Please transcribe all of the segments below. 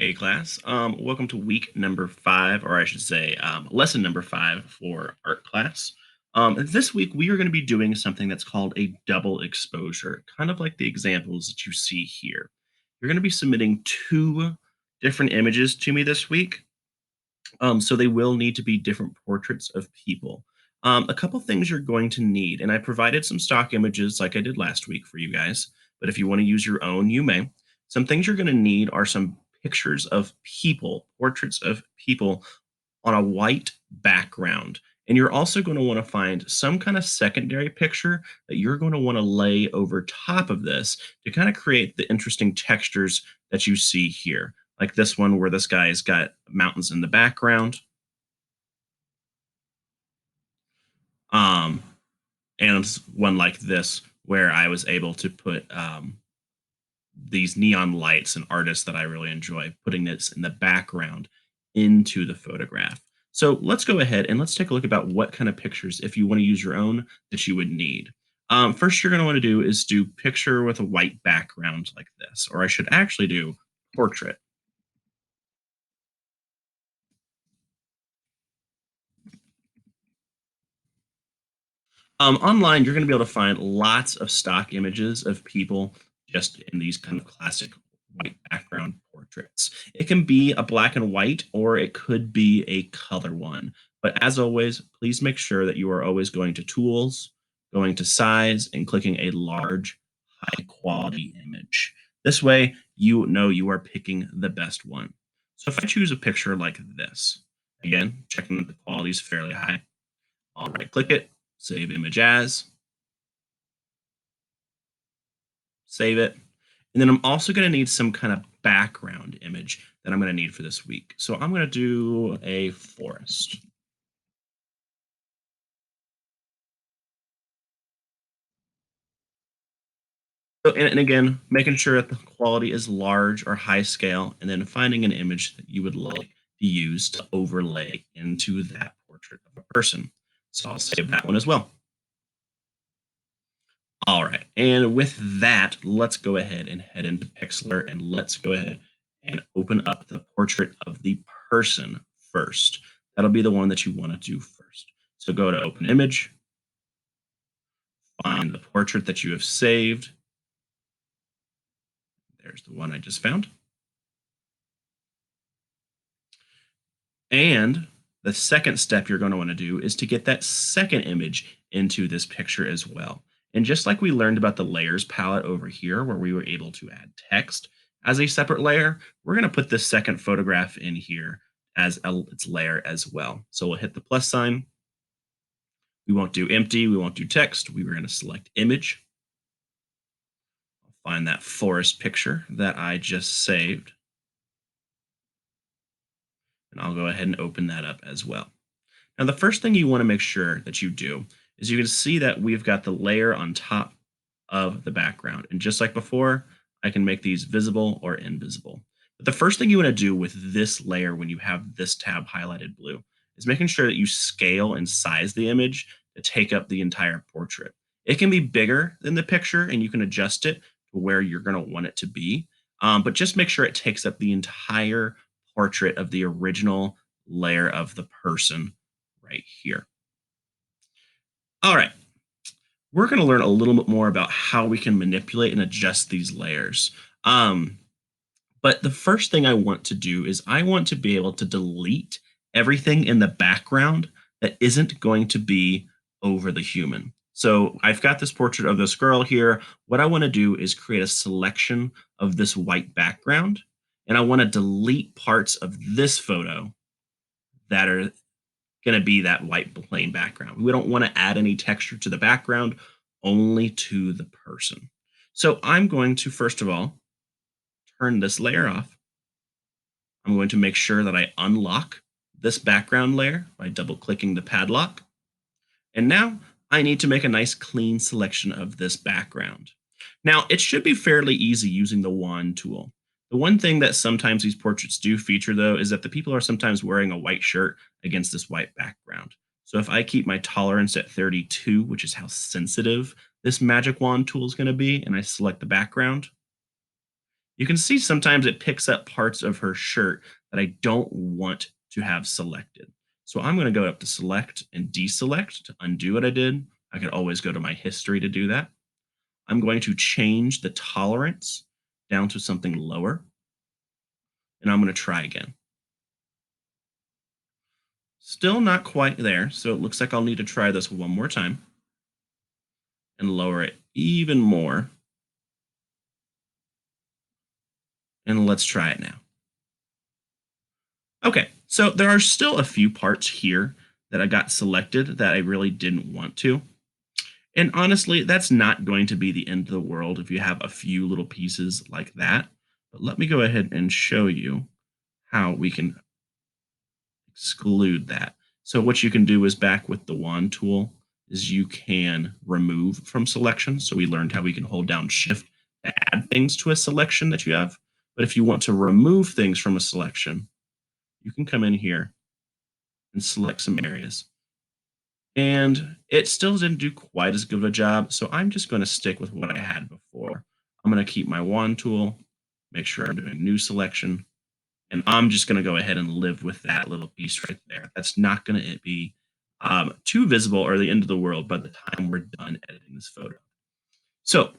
Hey class, welcome to week number 5, or I should say, lesson number 5 for art class. This week we are going to be doing something that's called a double exposure, kind of like the examples that you see here. You're going to be submitting two different images to me this week, so they will need to be different portraits of people. A couple things you're going to need, and I provided some stock images like I did last week for you guys, but if you want to use your own, you may. Some things you're going to need are some pictures of people, portraits of people on a white background. And you're also going to want to find some kind of secondary picture that you're going to want to lay over top of this to kind of create the interesting textures that you see here. Like this one where this guy's got mountains in the background. Um, and one like this where I was able to put these neon lights and artists that I really enjoy putting this in the background into the photograph. So let's go ahead and let's take a look about what kind of pictures, if you want to use your own, that you would need. First, you're going to want to do is do picture with a white background like this, or I should actually do portrait. Online, you're going to be able to find lots of stock images of people just in these kind of classic white background portraits. It can be a black and white, or it could be a color one. But as always, please make sure that you are always going to tools, going to size, and clicking a large, high quality image. This way, you know you are picking the best one. So if I choose a picture like this, again, checking that the quality is fairly high, I'll right click it, save image as, save it. And then I'm also going to need some kind of background image that I'm going to need for this week. So I'm going to do a forest. So, and again, making sure that the quality is large or high scale, and then finding an image that you would like to use to overlay into that portrait of a person. So I'll save that one as well. All right. And with that, let's go ahead and head into Pixlr and let's go ahead and open up the portrait of the person first. That'll be the one that you want to do first. So go to open image, find the portrait that you have saved. There's the one I just found. And the second step you're going to want to do is to get that second image into this picture as well. And just like we learned about the layers palette over here, where we were able to add text as a separate layer, we're going to put this second photograph in here as its layer as well. So we'll hit the plus sign. We won't do empty. We won't do text. We were going to select image. I'll find that forest picture that I just saved. And I'll go ahead and open that up as well. Now, the first thing you want to make sure that you do is you can see that we've got the layer on top of the background. And just like before, I can make these visible or invisible. But the first thing you want to do with this layer when you have this tab highlighted blue is making sure that you scale and size the image to take up the entire portrait. It can be bigger than the picture and you can adjust it to where you're going to want it to be. But just make sure it takes up the entire portrait of the original layer of the person right here. All right, we're going to learn a little bit more about how we can manipulate and adjust these layers. Um, but the first thing I want to do is I want to be able to delete everything in the background that isn't going to be over the human. So I've got this portrait of this girl here. What I want to do is create a selection of this white background, and I want to delete parts of this photo that are going to be that white plain background. We don't want to add any texture to the background, only to the person. So I'm going to, first of all, turn this layer off. I'm going to make sure that I unlock this background layer by double clicking the padlock. And now I need to make a nice clean selection of this background. Now, it should be fairly easy using the wand tool. The one thing that sometimes these portraits do feature, though, is that the people are sometimes wearing a white shirt against this white background. So if I keep my tolerance at 32, which is how sensitive this magic wand tool is going to be, and I select the background, you can see sometimes it picks up parts of her shirt that I don't want to have selected. So I'm going to go up to select and deselect to undo what I did. I could always go to my history to do that. I'm going to change the tolerance down to something lower, and I'm going to try again. Still not quite there, so it looks like I'll need to try this one more time and lower it even more. And let's try it now. Okay, so there are still a few parts here that I got selected that I really didn't want to. And honestly, that's not going to be the end of the world if you have a few little pieces like that. But let me go ahead and show you how we can exclude that. So what you can do is back with the wand tool is you can remove from selection. So we learned how we can hold down shift to add things to a selection that you have. But if you want to remove things from a selection, you can come in here and select some areas. And it still didn't do quite as good of a job. So I'm just going to stick with what I had before. I'm going to keep my wand tool, make sure I'm doing new selection, and I'm just going to go ahead and live with that little piece right there. That's not going to be too visible or the end of the world by the time we're done editing this photo. So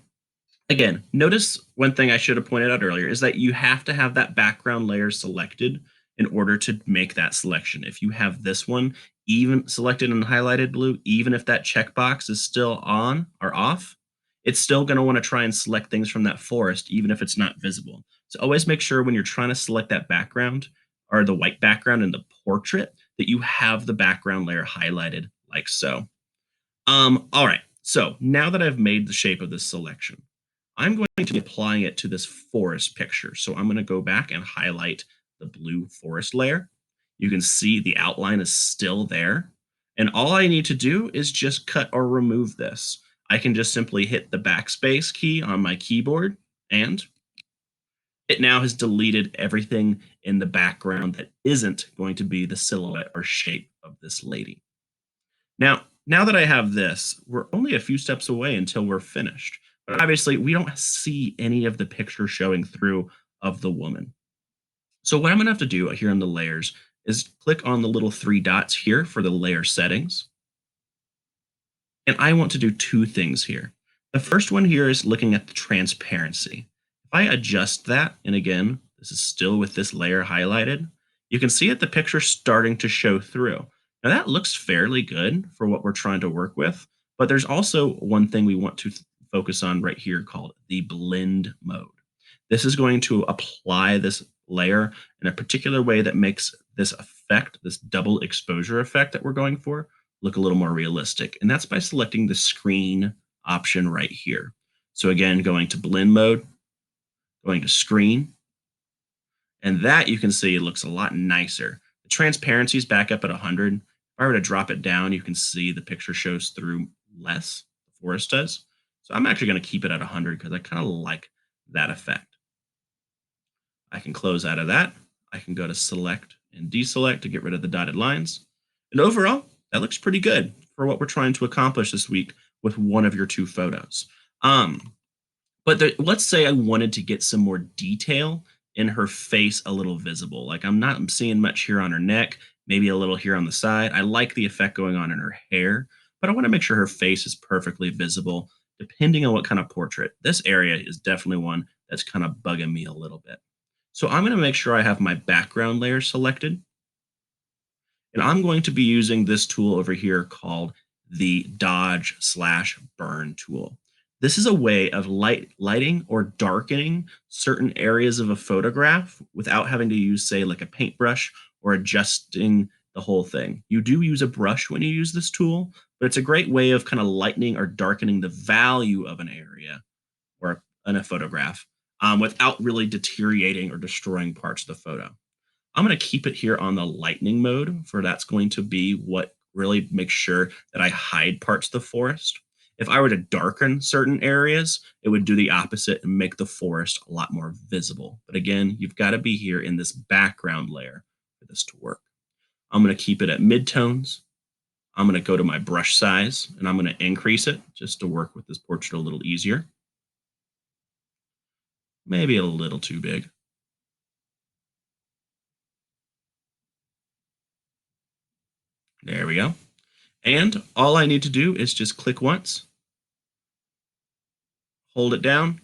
again, notice one thing I should have pointed out earlier is that you have to have that background layer selected in order to make that selection. If you have this one even selected and highlighted blue, even if that checkbox is still on or off, it's still going to want to try and select things from that forest, even if it's not visible. So always make sure when you're trying to select that background or the white background in the portrait that you have the background layer highlighted like so. All right. So now that I've made the shape of this selection, I'm going to be applying it to this forest picture. So I'm going to go back and highlight the blue forest layer. You can see the outline is still there. And all I need to do is just cut or remove this. I can just simply hit the backspace key on my keyboard, and it now has deleted everything in the background that isn't going to be the silhouette or shape of this lady. Now that I have this, we're only a few steps away until we're finished. But obviously, we don't see any of the picture showing through of the woman. So what I'm going to have to do here in the layers is click on the little three dots here for the layer settings. And I want to do two things here. The first one here is looking at the transparency. If I adjust that, and again, this is still with this layer highlighted, you can see that the picture starting to show through. Now that looks fairly good for what we're trying to work with, but there's also one thing we want to focus on right here called the blend mode. This is going to apply this layer in a particular way that makes this effect, this double exposure effect that we're going for, look a little more realistic. And that's by selecting the screen option right here. So again, going to blend mode, going to screen, and that you can see it looks a lot nicer. The transparency is back up at 100. If I were to drop it down, you can see the picture shows through less, the forest does. So I'm actually going to keep it at 100 because I kind of like that effect. I can close out of that. I can go to select and deselect to get rid of the dotted lines. And overall, that looks pretty good for what we're trying to accomplish this week with one of your two photos. But let's say I wanted to get some more detail in her face a little visible. Like I'm seeing much here on her neck, maybe a little here on the side. I like the effect going on in her hair, but I want to make sure her face is perfectly visible depending on what kind of portrait. This area is definitely one that's kind of bugging me a little bit. So I'm going to make sure I have my background layer selected. And I'm going to be using this tool over here called the dodge/burn tool. This is a way of lighting or darkening certain areas of a photograph without having to use, say, like a paintbrush or adjusting the whole thing. You do use a brush when you use this tool, but it's a great way of kind of lightening or darkening the value of an area or in a photograph without really deteriorating or destroying parts of the photo. I'm going to keep it here on the lightning mode, for that's going to be what really makes sure that I hide parts of the forest. If I were to darken certain areas, it would do the opposite and make the forest a lot more visible. But again, you've got to be here in this background layer for this to work. I'm going to keep it at midtones. I'm going to go to my brush size and I'm going to increase it just to work with this portrait a little easier. maybe a little too big. There we go. And all I need to do is just click once, hold it down,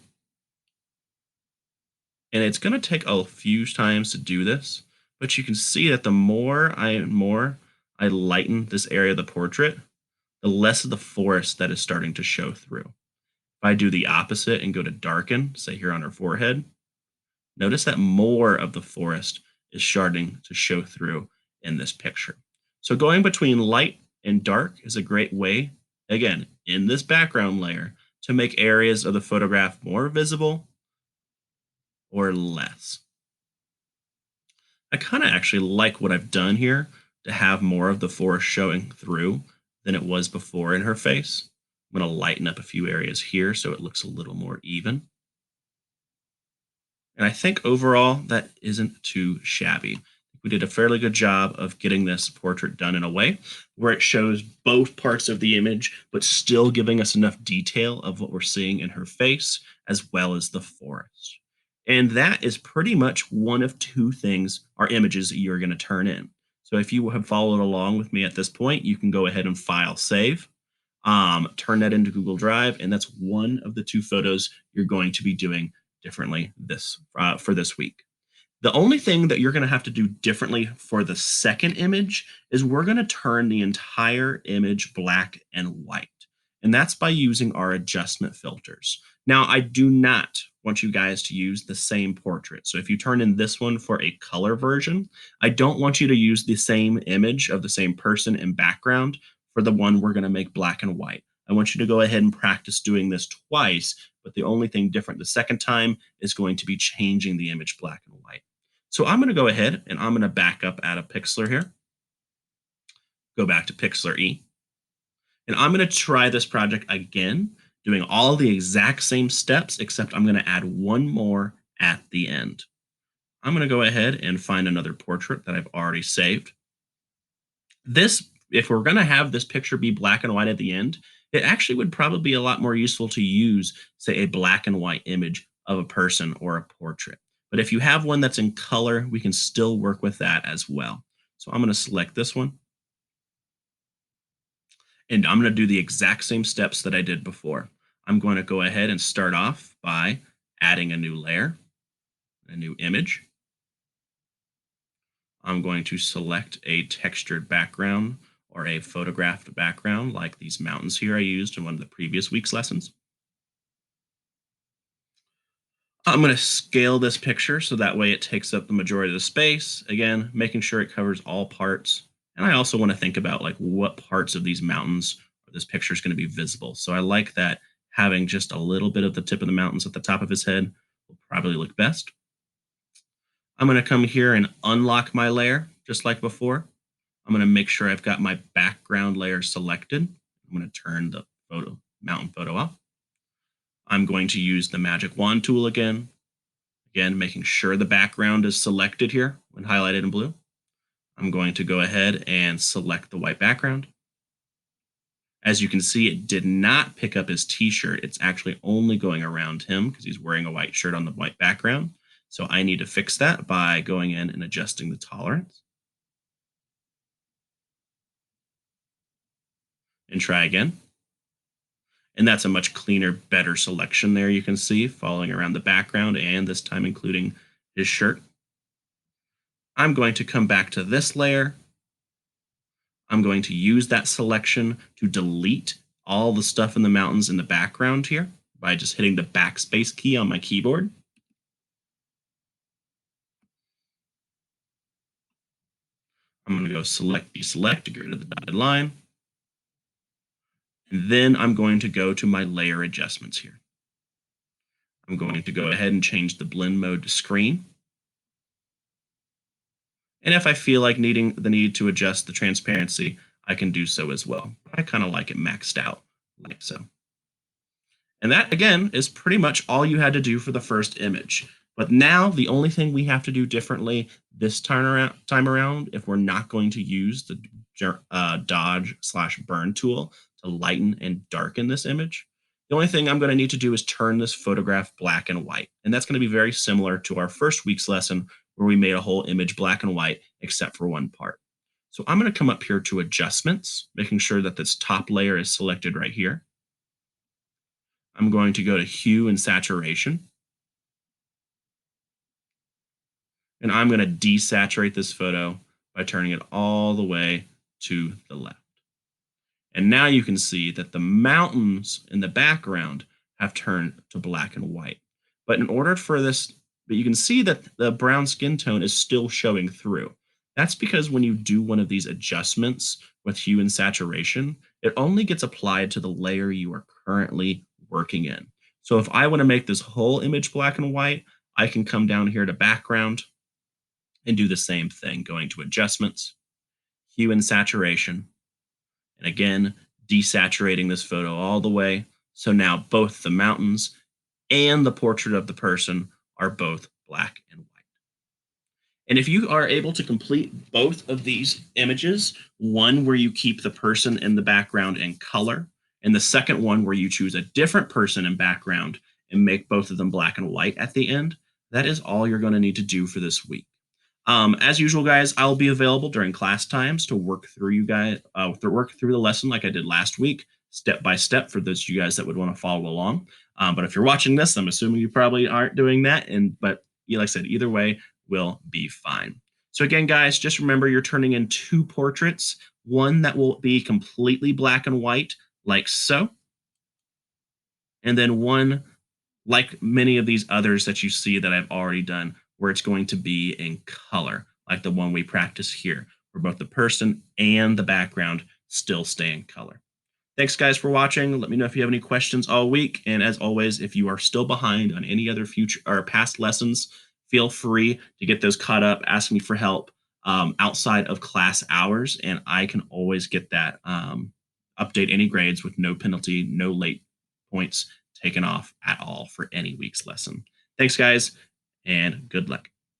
and it's going to take a few times to do this, but you can see that the more I lighten this area of the portrait, the less of the forest that is starting to show through. If I do the opposite and go to darken, say here on her forehead, notice that more of the forest is starting to show through in this picture. So going between light and dark is a great way, again, in this background layer, to make areas of the photograph more visible or less. I kind of actually like what I've done here to have more of the forest showing through than it was before in her face. I'm going to lighten up a few areas here so it looks a little more even. And I think overall that isn't too shabby. We did a fairly good job of getting this portrait done in a way where it shows both parts of the image, but still giving us enough detail of what we're seeing in her face as well as the forest. And that is pretty much one of two things or images that you're going to turn in. So if you have followed along with me at this point, you can go ahead and file save, turn that into Google Drive, and that's one of the two photos you're going to be doing differently this for this week. The only thing that you're going to have to do differently for the second image is we're going to turn the entire image black and white. And that's by using our adjustment filters. Now, I do not want you guys to use the same portrait. So if you turn in this one for a color version, I don't want you to use the same image of the same person and background for the one we're going to make black and white. I want you to go ahead and practice doing this twice, but the only thing different the second time is going to be changing the image black and white. So I'm going to go ahead and I'm going to back up out of Pixlr here, go back to Pixlr E, and I'm going to try this project again, doing all the exact same steps, except I'm going to add one more at the end. I'm going to go ahead and find another portrait that I've already saved. This, if we're going to have this picture be black and white at the end, it actually would probably be a lot more useful to use, say, a black and white image of a person or a portrait. But if you have one that's in color, we can still work with that as well. So I'm going to select this one, and I'm going to do the exact same steps that I did before. I'm going to go ahead and start off by adding a new layer, a new image. I'm going to select a textured background or a photographed background like these mountains here I used in one of the previous week's lessons. I'm going to scale this picture so that way it takes up the majority of the space. Again, making sure it covers all parts. And I also want to think about like what parts of these mountains or this picture is going to be visible. So I like that having just a little bit of the tip of the mountains at the top of his head will probably look best. I'm going to come here and unlock my layer just like before. I'm going to make sure I've got my background layer selected. I'm going to turn the mountain photo off. I'm going to use the magic wand tool again. Again, making sure the background is selected here when highlighted in blue. I'm going to go ahead and select the white background. As you can see, it did not pick up his t-shirt. It's actually only going around him because he's wearing a white shirt on the white background. So I need to fix that by going in and adjusting the tolerance. And try again. And that's a much cleaner, better selection there you can see following around the background and this time including his shirt. I'm going to come back to this layer. I'm going to use that selection to delete all the stuff in the mountains in the background here by just hitting the backspace key on my keyboard. I'm going to go select, deselect to get rid of the dotted line. And then I'm going to go to my layer adjustments here. I'm going to go ahead and change the blend mode to screen. And if I feel like needing the need to adjust the transparency, I can do so as well. I kind of like it maxed out like so. And that, again, is pretty much all you had to do for the first image. But now the only thing we have to do differently this time around, if we're not going to use the dodge/burn tool to lighten and darken this image, The only thing I'm going to need to do is turn this photograph black and white. And that's going to be very similar to our first week's lesson where we made a whole image black and white except for one part. So I'm going to come up here to adjustments, making sure that this top layer is selected right here. I'm going to go to hue and saturation. And I'm going to desaturate this photo by turning it all the way to the left. And now you can see that the mountains in the background have turned to black and white. But in order for this, but you can see that the brown skin tone is still showing through. That's because when you do one of these adjustments with hue and saturation, it only gets applied to the layer you are currently working in. So if I want to make this whole image black and white, I can come down here to background and do the same thing, going to adjustments, hue and saturation, and again, desaturating this photo all the way. So now both the mountains and the portrait of the person are both black and white. And if you are able to complete both of these images, one where you keep the person in the background in color, and the second one where you choose a different person in background and make both of them black and white at the end, that is all you're going to need to do for this week. As usual, guys, I'll be available during class times to work through work through the lesson like I did last week, step by step, for those of you guys that would want to follow along. But if you're watching this, I'm assuming you probably aren't doing that. But like I said, either way will be fine. So again, guys, just remember you're turning in two portraits, one that will be completely black and white, like so, and then one like many of these others that you see that I've already done, where it's going to be in color, like the one we practice here, where both the person and the background still stay in color. Thanks, guys, for watching. Let me know if you have any questions all week. And as always, if you are still behind on any other future or past lessons, feel free to get those caught up. Ask me for help outside of class hours, and I can always get that update any grades with no penalty, no late points taken off at all for any week's lesson. Thanks, guys, and good luck.